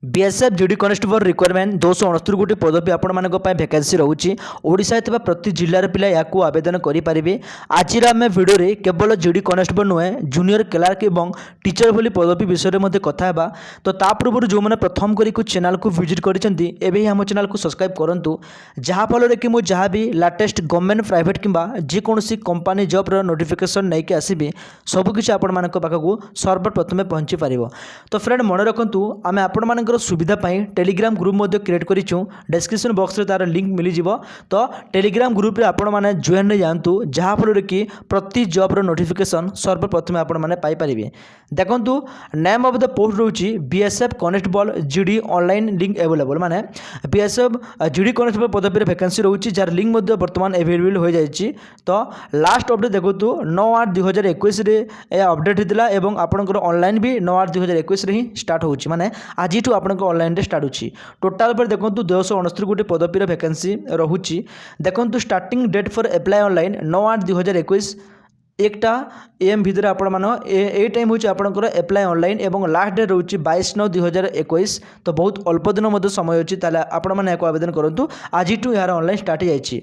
BSF GD constable requirement 269 गोटी पदवी आपण मानक वैकेंसी रोचे ओडिशा प्रति जिलार पिला या आवेदन करेंगे। आज आम भिडियो रे केवल जीडी कनेस्टेबल नुहे जूनियर क्लार्क और टीचर भली पदवी विषय में कथा तो ता पूर्व जो मैंने प्रथम करी चैनल को विजिट करें आम चैनल को सब्सक्राइब करूँ जहाँफल कि मुझे जहाँ भी लाटेस्ट गवर्नमेंट प्राइवेट कि जेकोसी कंपानी जॉब नोटिफिकेशन नहीं आसबि सबकि आपण मान पाखक सर्वप्रथमे पहुँची पार। तो फ्रेंड मन रखु आम आपण सुविधा टेलीग्राम ग्रुप क्रिएट करूँ डिस्क्रिप्शन बॉक्स रे तार लिंक मिल जाव। तो टेलीग्राम ग्रुप रे आपण माने जॉइन नहीं जातु जहाँफल कि प्रति जॉब नोटिफिकेशन सर्वप्रथमे आपण माने पाई परिबे। देखंतु नेम ऑफ द पोस्ट रोची BSF constable GD online link available माने बीएसएफ जीडी कनेस्टेबल पदवी रे वैकेंसी रोची जार लिंक मध्ये वर्तमान अवेलेबल हो जाइछि। तो लास्ट अपडेट देखंतु 9/8/2021 रे ए अपडेट हितला एवं आपनकर ऑनलाइन भी 9/8/2021 रे ही स्टार्ट होछि माने आज ठू आपन ऑनलाइन स्टार्ट होछि। टोटाल पर देखंतु 269 गोटी पदवी रे वैकेंसी रहुछि। देखंतु starting date for apply online 9/8/2021 एकटा एम भितर आपण मान ए टाइम होची आपनकर अप्लाई ऑनलाइन एवं लास्ट डेट रोची 22/9/2021। तो बहुत अल्प दिन मध्य समय अच्छी ताले आपण माने एको आवेदन करंतु आज ठू यार ऑनलाइन स्टार्ट हो जाइछि।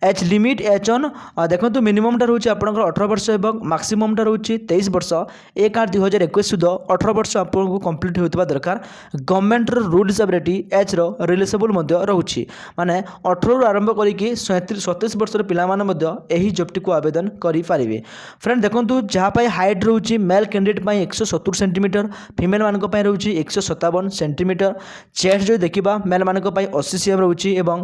एज लिमिट एज ऑन देखंतु मिनिमम टा रोची आपनकर 18 वर्ष एवं मैक्सिमम टा रोची 23 वर्ष 1/8/2021 सुध 18 वर्ष आपको कंप्लीट होतबा दरकार। गवर्नमेंट रो रूल हिसाब रे एज रो रिलीजेबल मध्य रोची माने 18 रु आरंभ करिकि 37 वर्ष पिला माने मध्य एही जॉब को आवेदन करि पारिबे। फ्रेंड देखंतु जहाँ पाई हाइट रोची मेल कैंडिडेट पाई 170 सेंटीमीटर फीमेल मानक पाई रोची 157 सेंटीमीटर चेस्ट जो देखिबा मेल मानक पाई 80 cm रोची एवं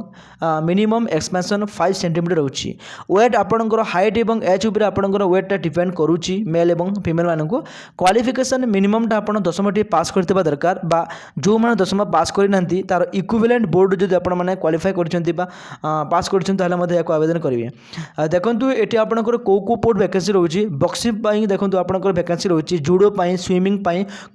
मिनिमम एक्सपेंशन 5 सेंटीमीटर रोची। वेट आपनकर हाइट एवं एज ऊपर आपनकर वेट डिपेंड करूची मेल एवं फीमेल मानक। क्वालिफिकेशन मिनिमम टा आपन 10टी पास करथिबा दरकार बा जो माने 10मा पास करि नांती तार इक्विवेलेंट बोर्ड जदि आपन माने क्वालिफाई करछंती बा पास करछंती ताले मध्ये एको आवेदन करिवे। देखंतु एटी आपनकर को पोर्ट वैकेंसी रोची बॉक्सिंग देखो आपंकर वैकेंसी रोची judo swimming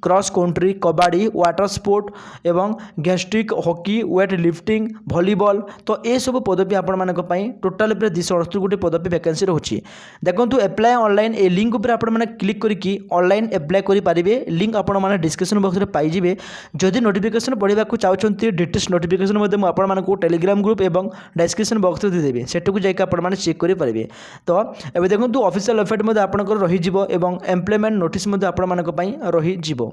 cross country kabaddi water sport एवं गैस्ट्रिक हॉकी वेट लिफ्टिंग वॉलीबॉल। तो ये सब पदवी आपण मानक टोटाल 269 गोटी पदवी वैकेंसी रोची। देखो अप्लाई ऑनलाइन ए लिंक उपर आपण माने क्लिक करके ऑनलाइन अप्लाई करि पारिबे। लिंक आपण माने डिस्क्रिप्शन बॉक्स रे पाई जिवे। जदि नोटिफिकेशन पढ़िबा को चाहउछंती डिटेल्स नोटिफिकेशन मध्ये मु आपण मानक टेलीग्राम ग्रुप एवं डिस्क्रिप्शन बॉक्स रे दे देबे सेटू जाइक आपण माने चेक करि पारिबे। तो एबे देखंतु ऑफिशियल वेबसाइट मध्ये आपनकर रही जिवो एवं एम्प्लॉयमेंट नोटिस मध्ये आपण मानक पई रही जिवो।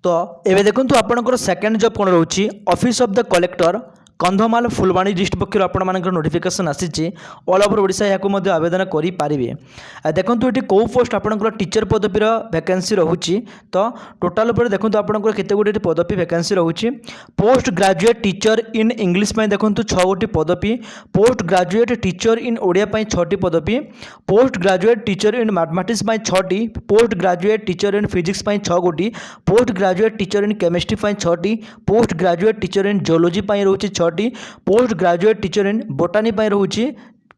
तो एबे देखंतु आपनकर सेकंड जॉब कोन रहउची office of the collector Kandhamal Phulbani district पक्षर आपण मानकर नोटिफिकेशन आसीची ऑल ओवर ओडिशा याको मध्ये आवेदन करि पारिबे। देखंतु एटी को पोस्ट आपनकर टीचर पदवी रो वैकेंसी रहउची। तो टोटल ऊपर देखंतु आपनकर केते गोटी पदवी वैकेंसी रहउची। Post graduate teacher in English पई देखंतु 6 गोटी पदवी। Post graduate teacher in Odia पई 6टी पदवी। Post graduate teacher in mathematics पई 6टी। Post graduate teacher in physics पई 6 गोटी। Post graduate teacher in chemistry पई 6टी। Post graduate teacher in geology पई रहउची 6टी। Post graduate teacher in botany पई रहउची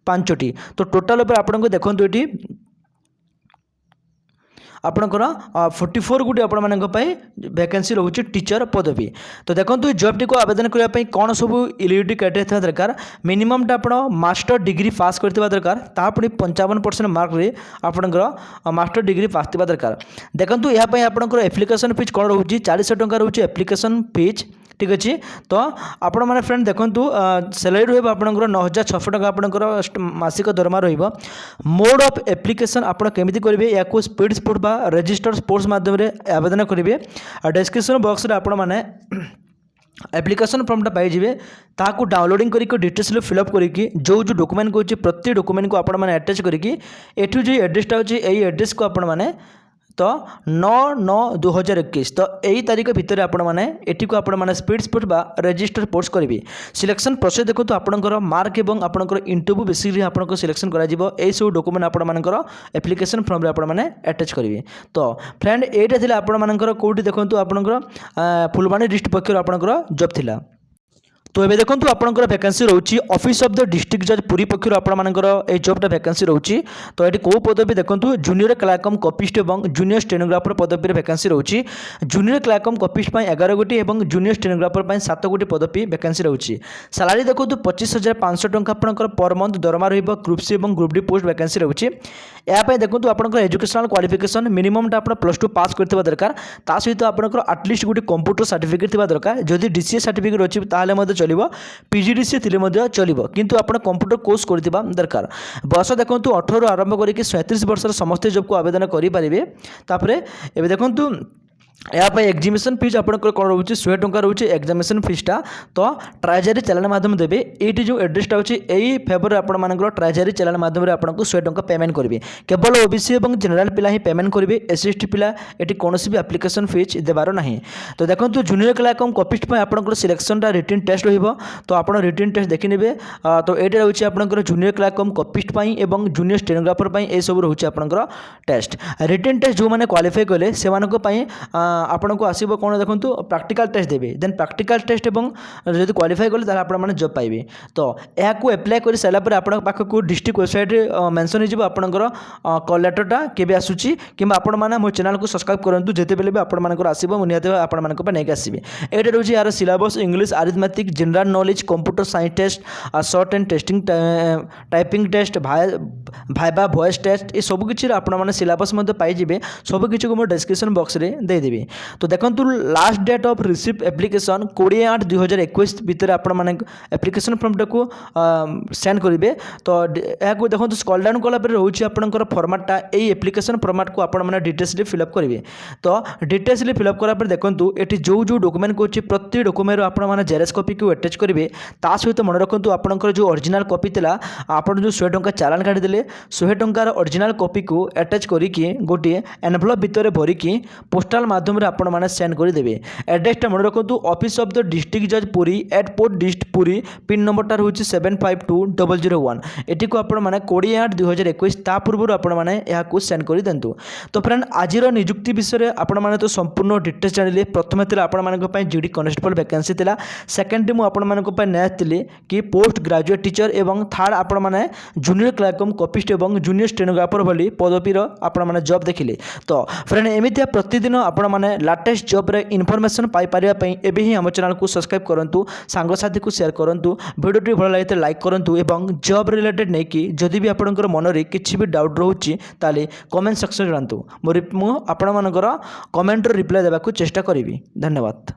5टी। तो टोटल ऊपर आपन को देखंतु एटी आपनकर 44 गोटी आपण मानक पई वैकेंसी रहउची टीचर पदवी। तो देखंतु जॉब टी को आवेदन करिया पई कोन सब एलिजिबिलिटी क्राइटेरिया दरकार। मिनिमम टा आपण मास्टर डिग्री पास करथिबा दरकार तापडी 55% मार्क रे आपनकर मास्टर डिग्री पास थिबा दरकार। देखंतु या पई आपनकर एप्लीकेशन फीस कोन रहउची 400 टंका रहउची एप्लीकेशन फीस ठीक अच्छे। तो आपण मैंने फ्रेंड देखु सैलरी रही आपंकर 9,600 टका आपंकर मासिक दरमा रही। मोड ऑफ एप्लिकेशन आप केमी करेंगे या स्पीड स्पोर्ट बा रजिस्टर्ड स्पोर्ट्स माध्यम आवेदन करेंगे। डिस्क्रिप्शन बॉक्स रे आपण मैंने एप्लिकेशन फॉर्मटा पाइबे ताकू डाउनलोडिंग करके डिटेल्स फिलअप करके जो जो डॉक्यूमेंट को प्रति डॉक्यूमेंट को आपण मैंने अटैच करके एठू जो एड्रेसटा अच्छी यही एड्रेस को आपण मैंने तो 9/9/2021 तो यही तारीख भितर आपण माने एटी को आपण माने स्पीड स्पोर्ट बा रजिस्टर पोस्ट करेंगे। सिलेक्शन प्रोसेस देखो तो आपनकर मार्क एवं आपनकर इंटरव्यू बेसिकली आपनकर सिलेक्शन करा जिवो एई सब डॉक्यूमेंट आपण मानकर एप्लिकेशन फॉर्म रे आपण माने अटैच करेंगे। तो फ्रेंड एटा थिला आपण मानकर कोठी देखंतु आपनकर फुलवाणी डिस्ट्रिक्ट पक्षर आपनकर जॉब थिला। तो ये देखो आपंकर भैकेंसी रोचे ऑफिस ऑफ द डिस्ट्रिक्ट जज पुरी पक्षर आपर ये जॉबटा भैकेंसी रोचे। तो ये कौ पदवी देखो जूनियर क्लर्कम कपिस्ट और जूनियर स्टेनोग्राफर पदवी भैकेंसी रोचे। जूनियर क्लर्कम कपिस्ट 11 गोटी और जूनियर स्टेनोग्राफर 7 गोटी पदवी भैकेंसी रोचे। सालारी देखो 25,500 टंका आपंकर पर मंथ दरमा रहा ग्रुप सी और ग्रुप डी पोस्ट भैकेंसी रोचे। यापाई देखो आपंकर एजुकेशनल क्वालिफिकेशन मिनिममटा आप +2 पास करथिबा दरकार। ता सहित आपंकर आटलिस्ट गोटे कंप्यूटर सर्टिफिकेट थिबा दरकार। जदि डीसीए सर्टिफिकेट अच्छी ताले मध्य चलिबो, पीजीडीसीए थिले मध्य चलिबो, किंतु आपण कंप्यूटर कोर्स करथिबा दरकार। बयस देखो 18 रु आरंभ करके 37 वर्ष समस्त जॉब को आवेदन करि परिबे। तापरे एबे देखो यहाँ एग्जामिनेशन फीस आपंकर कौन रोचे 100 टंका रोचे एग्जामिनेशन फीसटा। तो ट्राइजारी चालान माध्यम देवे ये जो एड्रेसटा अच्छी यही फेवर आपर ट्राइजारी चालान माध्यम आपको 100 टंका पेमेंट करेंगे। केवल ओबीसी और जनरल पिला ही पेमेंट करेंगे, एससी एसटी पिला ये कौन भी एप्लिकेशन फीस देवार ना। तो देखो जूनियर क्लर्क कपिस्ट आपंकर सिलेक्शनटा रिटन टेस्ट रही। तो आप रिटन टेस्ट देखने। तो ये रोचे आपंकर जूनियर क्लर्क कपिस्ट और जूनियर स्टेनोग्राफर ये सब रोचे आपंकर टेस्ट। रिटन टेस्ट जो मैंने क्वालिफाई कले से आपण को आसो कौन देखो प्रैक्टिकल टेस्ट देवे। देन प्रैक्टिकल टेस्ट और जब क्वालिफाई कले आपने जॉब पाइबे। तो यह एप्लाय कर सारापर आप पाखक डिस्ट्रिक्ट वेबसाइट मेंशन हो आपंकर कॉल लेटरटा केबे आसूची कि आपण मैंने मो चैनल को सब्सक्राइब करूँ जिते बेले भी आपंकर आसो निहत नहीं आसबे। ये रोचे यार syllabus English arithmetic general knowledge computer science test short and testing typing test viva voice test ये सबकि आपने सिलेबस पाइबे। सबकि को डिस्क्रिप्शन बॉक्स में देदेवी। तो देखो last date of receive application 20/8/2021 भितर आपण एप्लिकेशन फॉर्मटा को सेंड करेंगे। तो यह देखो स्क्रॉल डाउन कला रोचे आपंकर फॉर्मेटटा यही एप्लिकेशन फॉर्मेट को आपने डिटेल्सली फिलअप करेंगे। तो डिटेल्सली फिलअप करापर देखो ये जो जो डॉक्यूमेंट को प्रति डॉक्यूमेंट आपने जेरक्स कॉपी को अटैच करेंगे। ता सहित मन रखु आपंकर जो ओरिजिनल कॉपी था आप जो 100 टंका चालान काटिदेले 100 टंकार ओरिजिनल कॉपी को अटैच करके गोटे एनवलप भितर भरिकी पोस्टाल माध्यम आपण मैंने सेंड करदेवे। एड्रेसटा मन रखु ऑफिस ऑफ द डिस्ट्रिक्ट जज Puri at port dist Puri pin नंबरटा रोचे 752001। एटी को आपण मैंने 20/8/2021 ता पूर्व आपण मैंने यहाँ सेंड कर दिंतु। तो फ्रेंड आज निजुक्ति विषय आपण मैंने तो संपूर्ण डिटेल्स जानिले। प्रथम थी आपण जीडी कॉन्स्टेबल वैकेंसी थिला। सेकेंड मैं आपण नेली कि पोस्ट ग्रेजुएट टीचर एवं थर्ड आपण मैंने जूनियर क्लर्क कपिस्ट और जूनियर स्टेनोग्राफर भली पदवीर आपण मैंने जॉब देखिले। तो फ्रेंड एमती प्रतिदिन आपण मैंने लाटेस्ट जॉब रे इनफॉरमेशन पाई पारिबा पई एबे ही हम चैनल को सब्सक्राइब करंतु, सांग साथी को शेयर करंतु, वीडियो भल लगे लाइक करंतु एवं जॉब रिलेटेड नहीं कि जदि भी आपनकर मन रे किछि भी डाउट रहउची ताले कमेंट सेक्शन जानतु। मु आपण मानकर कमेंट रो रिप्लाई देबा को चेष्टा करिवि। धन्यवाद।